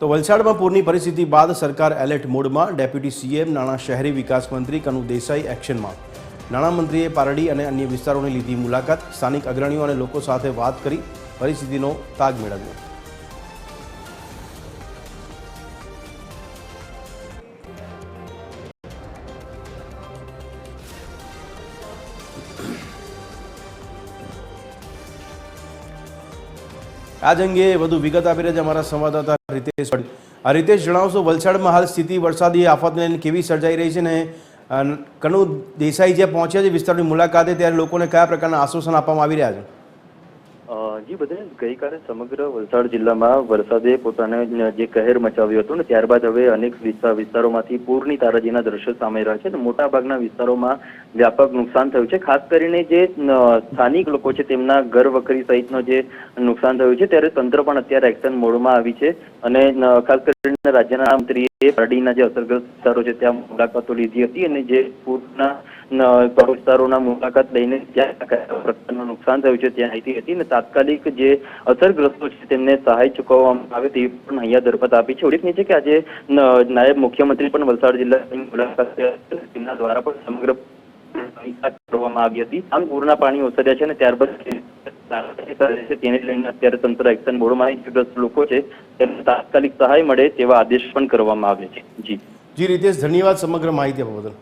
તો વલસાડમાં પૂરની પરિસ્થિતિ બાદ સરકાર એલર્ટ મોડમાં। ડેપ્યુટી સીએમ નાણાં શહેરી વિકાસ મંત્રી કનુ દેસાઈ એક્શનમાં। નાણામંત્રીએ પારડી અને અન્ય વિસ્તારોની લીધી મુલાકાત। સ્થાનિક અગ્રણીઓ અને લોકો સાથે વાત કરી પરિસ્થિતિનો તાગ મેળવ્યો। आज अंगे વધુ વિગત આપી રહ્યા છે અમારા સંવાદદાતા રીતેશ। રીતેશ, જણાવશો વલસાડમાં હાલ સ્થિતિ વરસાદી આફતને લઈને કેવી સર્જાઈ રહી છે ને કનુ દેસાઈ જે પહોંચ્યા છે વિસ્તારની મુલાકાતે ત્યારે લોકોને કયા પ્રકારના આશ્વાસન આપવામાં આવી રહ્યા છે? જી બધે ગઈકાલે સમગ્ર વલસાડ જિલ્લામાં વરસાદે પોતાને જે કહેર મચાવ્યો હતો ને ત્યારબાદ હવે અનેક વિસ્તારોમાંથી પૂરની તારાજીના દ્રશ્યો સામે રહ્યા છે। મોટાભાગના વિસ્તારોમાં વ્યાપક નુકસાન થયું છે। ખાસ કરીને જે સ્થાનિક લોકો છે તેમના ઘર વખરી સહિતનો જે નુકસાન થયું છે ત્યારે તંત્ર પણ અત્યારે એક્શન મોડમાં આવી છે અને ખાસ કરીને રાજ્યના મંત્રીએ પારડીના જે અસરગ્રસ્ત વિસ્તારો છે ત્યાં મુલાકાતો લીધી હતી અને જે પૂરના વિસ્તારોના મુલાકાત લઈને જ્યાં કયા પ્રકારનું નુકસાન થયું છે ત્યાં માહિતી હતી અને તાત્કાલિક જે અસરગ્રસ્તો છે તેમને સહાય ચૂકવવામાં આવે તેવી પણ અહીંયા દરખાસ્ત આપી છે। ઉલ્લેખનીય છે કે આજે નાયબ મુખ્યમંત્રી પણ વલસાડ જિલ્લાની મુલાકાત તેમના દ્વારા પણ સમગ્ર સમીક્ષા કરવામાં આવી હતી। આમ પૂરના પાણી ઓસર્યા છે અને ત્યારબાદ તેને લઈને અત્યારે તંત્ર એક્શન મોડમાં ઇજાગ્રસ્ત લોકો છે તેમને તાત્કાલિક સહાય મળે તેવા આદેશ પણ કરવામાં આવ્યા છે। જી રીતેશ, ધન્યવાદ સમગ્ર માહિતી આપવા બદલ।